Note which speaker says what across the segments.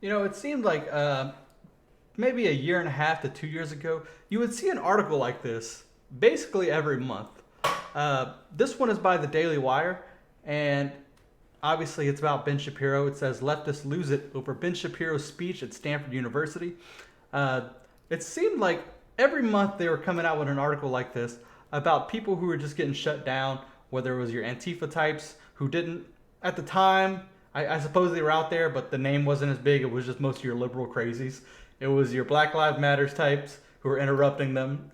Speaker 1: It seemed like maybe a year and a half to 2 years ago, you would see an article like this basically every month. This one is by the Daily Wire, and obviously it's about Ben Shapiro. It says leftists lose it over Ben Shapiro's speech at Stanford University. Uh, it seemed like every month they were coming out with an article like this about people who were just getting shut down, whether it was your Antifa types who didn't, at the time, I suppose they were out there, but the name wasn't as big. It was just most of your liberal crazies. It was your Black Lives Matters types who were interrupting them.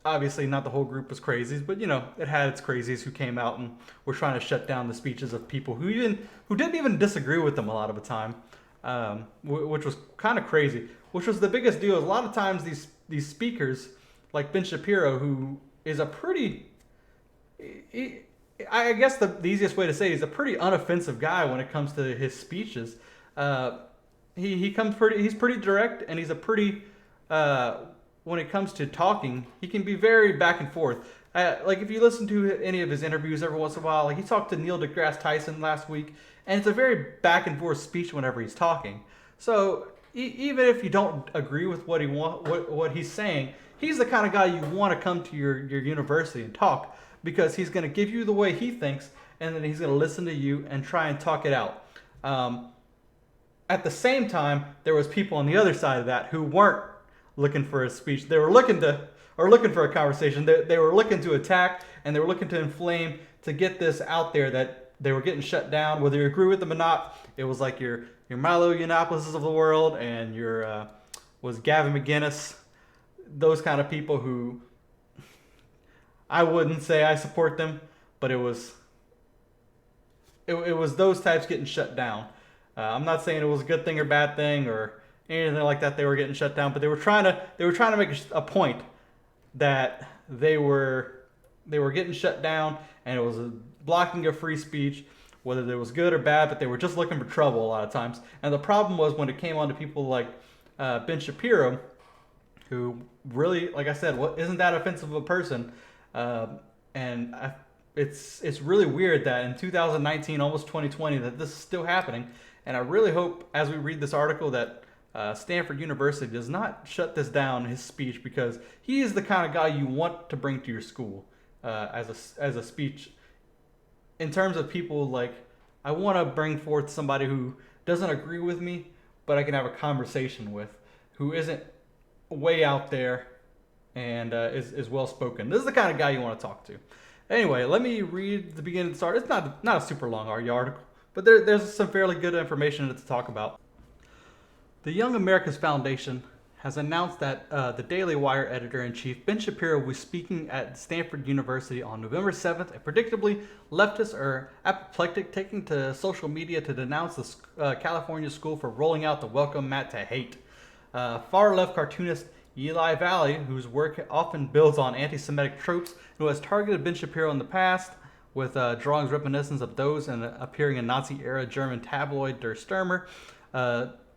Speaker 1: Obviously, not the whole group was crazies, but it had its crazies who came out and were trying to shut down the speeches of people who didn't even disagree with them a lot of the time, which was kind of crazy. Which was the biggest deal. Is a lot of times these speakers, like Ben Shapiro, who is a pretty, I guess the easiest way to say he's a pretty unoffensive guy when it comes to his speeches. Uh, he comes pretty. He's pretty direct, and he's a pretty. When it comes to talking, he can be very back and forth. Like if you listen to any of his interviews every once in a while, like he talked to Neil deGrasse Tyson last week, and it's a very back and forth speech whenever he's talking. So even if you don't agree with what he's saying, he's the kind of guy you want to come to your university and talk because he's going to give you the way he thinks, and then he's going to listen to you and try and talk it out. Um, at the same time, there was people on the other side of that who weren't looking for a speech. They were looking for a conversation. They were looking to attack, and they were looking to inflame to get this out there that they were getting shut down. Whether you agree with them or not, it was like your Milo Yiannopoulos of the world and your was Gavin McInnes, those kind of people who I wouldn't say I support them, but it was those types getting shut down. I'm not saying it was a good thing or bad thing or anything like that. They were getting shut down, but they were trying to make a point that they were getting shut down, and it was a blocking of free speech, whether it was good or bad. But they were just looking for trouble a lot of times. And the problem was when it came on to people like Ben Shapiro, who really, like I said, what isn't that offensive of a person, and it's really weird that in 2019, almost 2020, that this is still happening. And I really hope, as we read this article, that Stanford University does not shut this down, his speech, because he is the kind of guy you want to bring to your school as a speech. In terms of people like, I want to bring forth somebody who doesn't agree with me, but I can have a conversation with, who isn't way out there and is well spoken. This is the kind of guy you want to talk to. Anyway, let me read the beginning and start. It's not a super long article, but there's some fairly good information in it to talk about. The Young America's Foundation has announced that the Daily Wire editor-in-chief Ben Shapiro will be speaking at Stanford University on November 7th, and predictably, leftists are apoplectic, taking to social media to denounce the California school for rolling out the welcome mat to hate. Far-left cartoonist Eli Valley, whose work often builds on anti-Semitic tropes, who has targeted Ben Shapiro in the past with drawings reminiscent of those and appearing in Nazi-era German tabloid Der Stürmer,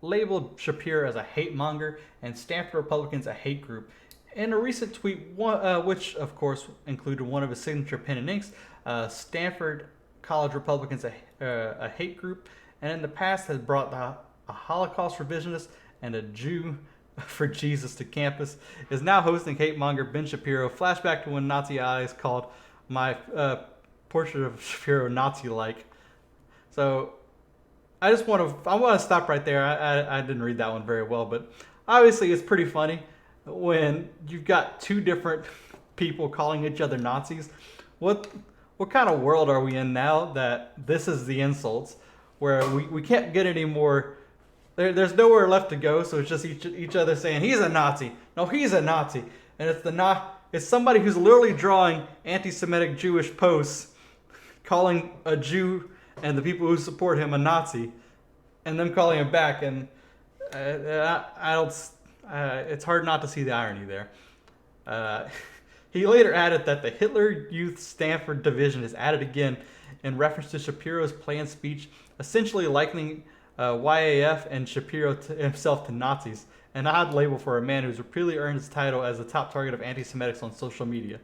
Speaker 1: labeled Shapiro as a hate monger and Stanford Republicans a hate group. In a recent tweet, which of course included one of his signature pen and inks, Stanford College Republicans a hate group, and in the past has brought a Holocaust revisionist and a Jew for Jesus to campus, is now hosting hate monger Ben Shapiro. Flashback to when Nazi eyes called my portrait of Shapiro Nazi-like. So I want to stop right there. I didn't read that one very well, but obviously it's pretty funny when you've got two different people calling each other Nazis. What kind of world are we in now that this is the insults, where we can't get any more? There's nowhere left to go, so it's just each other saying he's a Nazi. No, he's a Nazi, and it's somebody who's literally drawing anti-Semitic Jewish posts, calling a Jew and the people who support him a Nazi, and them calling him back. And I don't. It's hard not to see the irony there. He later added that the Hitler Youth Stanford Division is added again in reference to Shapiro's planned speech, essentially likening YAF and Shapiro himself to Nazis, an odd label for a man who's repeatedly earned his title as the top target of anti-Semitics on social media.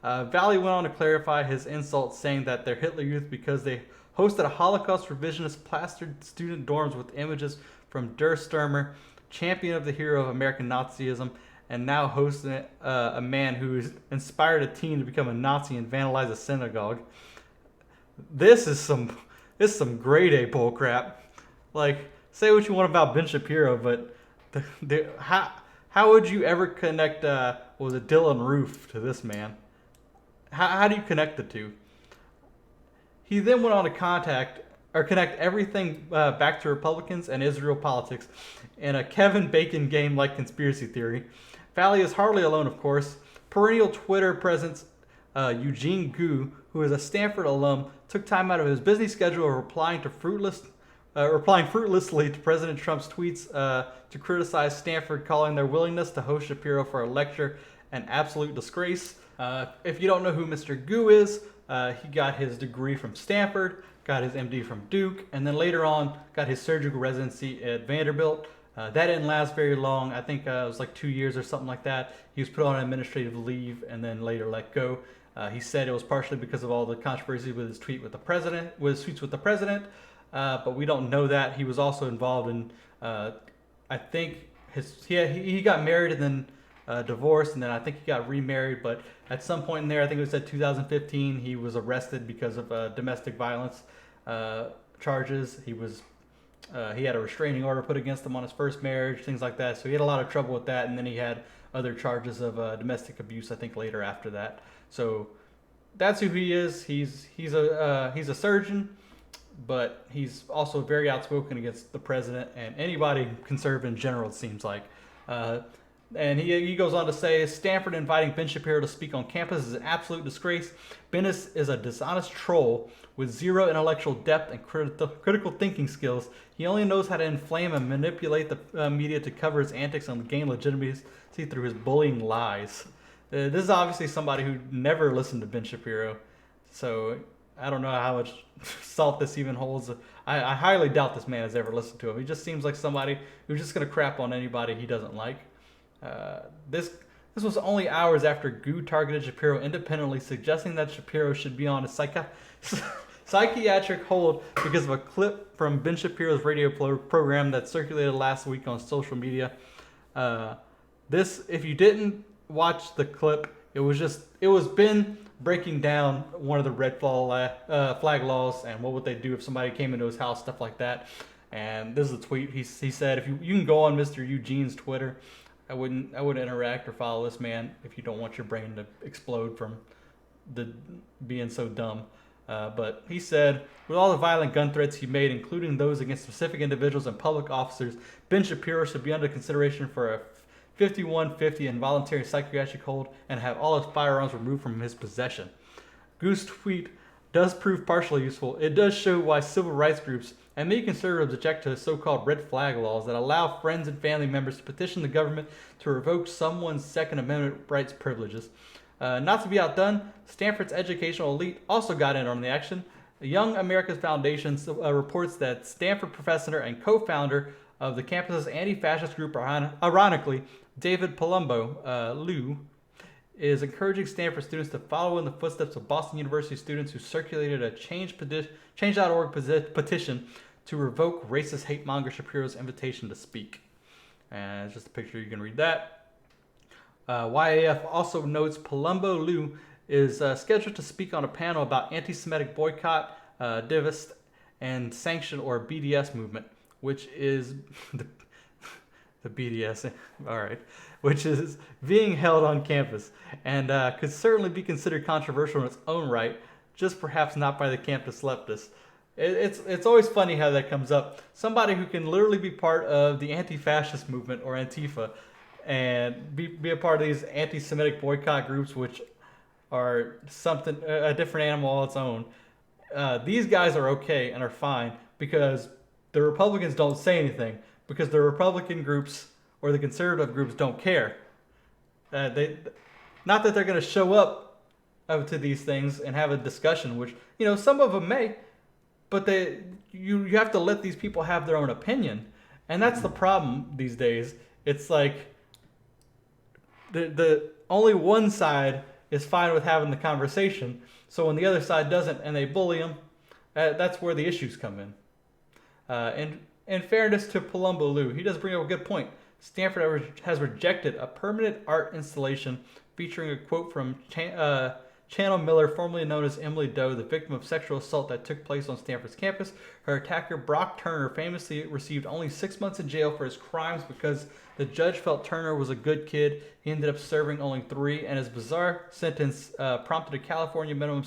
Speaker 1: Valley went on to clarify his insults, saying that they're Hitler Youth because they hosted a Holocaust revisionist plastered student dorms with images from Der Stürmer, champion of the hero of American Nazism, and now hosting a man who's inspired a teen to become a Nazi and vandalize a synagogue. This is some grade A bull crap. Like, say what you want about Ben Shapiro, but how would you ever connect was it Dylan Roof to this man? How do you connect the two? He then went on to connect everything back to Republicans and Israel politics in a Kevin Bacon game-like conspiracy theory. Valley is hardly alone, of course. Perennial Twitter presence Eugene Gu, who is a Stanford alum, took time out of his busy schedule of replying fruitlessly to President Trump's tweets to criticize Stanford, calling their willingness to host Shapiro for a lecture an absolute disgrace. If you don't know who Mr. Gu is, he got his degree from Stanford, got his MD from Duke, and then later on got his surgical residency at Vanderbilt. That didn't last very long. I think it was like 2 years or something like that. He was put on administrative leave and then later let go. He said it was partially because of all the controversy with his tweets with the president, but we don't know that. He was also involved in, I think he got married and then divorced, and then I think he got remarried. But at some point in there, I think it was 2015, he was arrested because of domestic violence charges. He had a restraining order put against him on his first marriage, things like that. So he had a lot of trouble with that, and then he had other charges of domestic abuse, I think, later after that. So that's who he is. He's a surgeon, but he's also very outspoken against the president and anybody conservative in general, it seems like. And he goes on to say, Stanford inviting Ben Shapiro to speak on campus is an absolute disgrace. Ben is a dishonest troll with zero intellectual depth and critical thinking skills. He only knows how to inflame and manipulate the media to cover his antics and gain legitimacy through his bullying lies. This is obviously somebody who never listened to Ben Shapiro. So I don't know how much salt this even holds. I highly doubt this man has ever listened to him. He just seems like somebody who's just going to crap on anybody he doesn't like. This was only hours after Gu targeted Shapiro independently, suggesting that Shapiro should be on a psychiatric hold because of a clip from Ben Shapiro's radio program that circulated last week on social media. If you didn't watch the clip, it was Ben breaking down one of the red flag laws and what would they do if somebody came into his house, stuff like that. And this is a tweet. He said, if you can go on Mr. Eugene's Twitter. I wouldn't interact or follow this man if you don't want your brain to explode from being so dumb. But he said, with all the violent gun threats he made, including those against specific individuals and public officers, Ben Shapiro should be under consideration for a 5150 involuntary psychiatric hold and have all his firearms removed from his possession. Gu's tweet does prove partially useful. It does show why civil rights groups and many conservatives object to so-called red flag laws that allow friends and family members to petition the government to revoke someone's Second Amendment rights privileges. Not to be outdone, Stanford's educational elite also got in on the action. Young America's Foundation reports that Stanford professor and co-founder of the campus's anti-fascist group, ironically, David Palumbo Liu, is encouraging Stanford students to follow in the footsteps of Boston University students who circulated a Change.org petition to revoke racist hate-monger Shapiro's invitation to speak. And it's just a picture, you can read that. YAF also notes Palumbo Liu is scheduled to speak on a panel about anti-Semitic boycott, divest, and sanction or BDS movement, which is the BDS, all right, which is being held on campus and could certainly be considered controversial in its own right, just perhaps not by the campus leftists. It's always funny how that comes up. Somebody who can literally be part of the anti-fascist movement or Antifa and be a part of these anti-Semitic boycott groups, which are a different animal all its own. These guys are okay and are fine because the Republicans don't say anything, because the Republican groups or the conservative groups don't care. Not that they're going to show up to these things and have a discussion, which, some of them may, but you have to let these people have their own opinion. And that's the problem these days. It's like the only one side is fine with having the conversation. So when the other side doesn't and they bully them, That's where the issues come in. And in fairness to Palumbo Liu, he does bring up a good point. Stanford has rejected a permanent art installation featuring a quote from Channel Miller, formerly known as Emily Doe, the victim of sexual assault that took place on Stanford's campus. Her attacker, Brock Turner, famously received only 6 months in jail for his crimes because the judge felt Turner was a good kid. He ended up serving only 3, and his bizarre sentence prompted a California minimum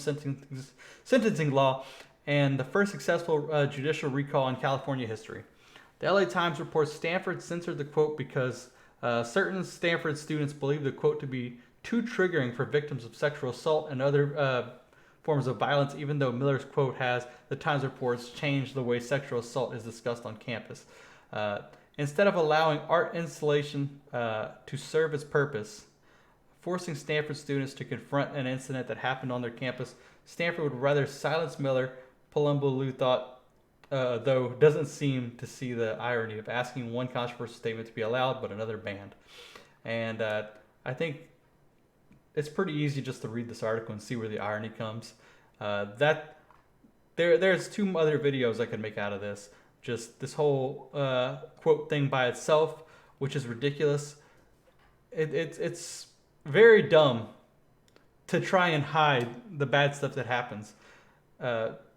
Speaker 1: sentencing law and the first successful judicial recall in California history. The LA Times reports Stanford censored the quote because certain Stanford students believe the quote to be too triggering for victims of sexual assault and other forms of violence, even though Miller's quote has, the Times reports, changed the way sexual assault is discussed on campus. Instead of allowing art installation to serve its purpose, forcing Stanford students to confront an incident that happened on their campus, Stanford would rather silence Miller. Palumbo Liu thought, though, doesn't seem to see the irony of asking one controversial statement to be allowed but another banned. And I think it's pretty easy just to read this article and see where the irony comes. There's 2 other videos I could make out of this. Just this whole quote thing by itself, which is ridiculous. It's very dumb to try and hide the bad stuff that happens.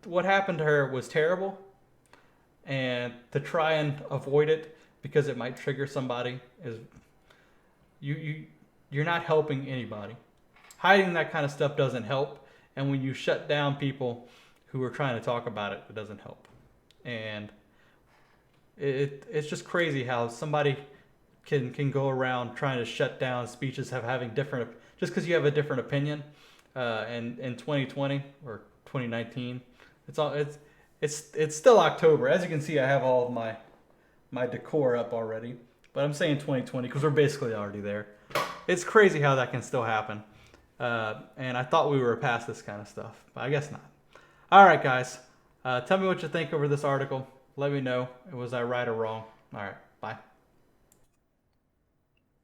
Speaker 1: What happened to her was terrible, and to try and avoid it because it might trigger somebody is you're not helping anybody. Hiding that kind of stuff doesn't help, and when you shut down people who are trying to talk about it, it doesn't help. And it's just crazy how somebody can go around trying to shut down speeches having different, just because you have a different opinion. In 2020 or 2019, it's still October. As you can see, I have all of my decor up already, but I'm saying 2020 because we're basically already there. It's crazy how that can still happen. And I thought we were past this kind of stuff, but I guess not. All right, guys. Tell me what you think over this article. Let me know. Was I right or wrong? All right. Bye.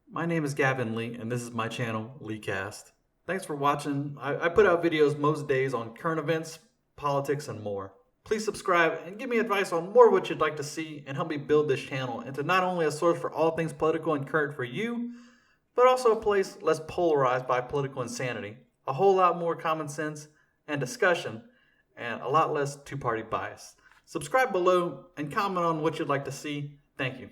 Speaker 2: My name is Gavin Lee, and this is my channel, LeeCast. Thanks for watching. I put out videos most days on current events, politics, and more. Please subscribe and give me advice on more of what you'd like to see and help me build this channel into not only a source for all things political and current for you, but also a place less polarized by political insanity, a whole lot more common sense and discussion, and a lot less two-party bias. Subscribe below and comment on what you'd like to see. Thank you.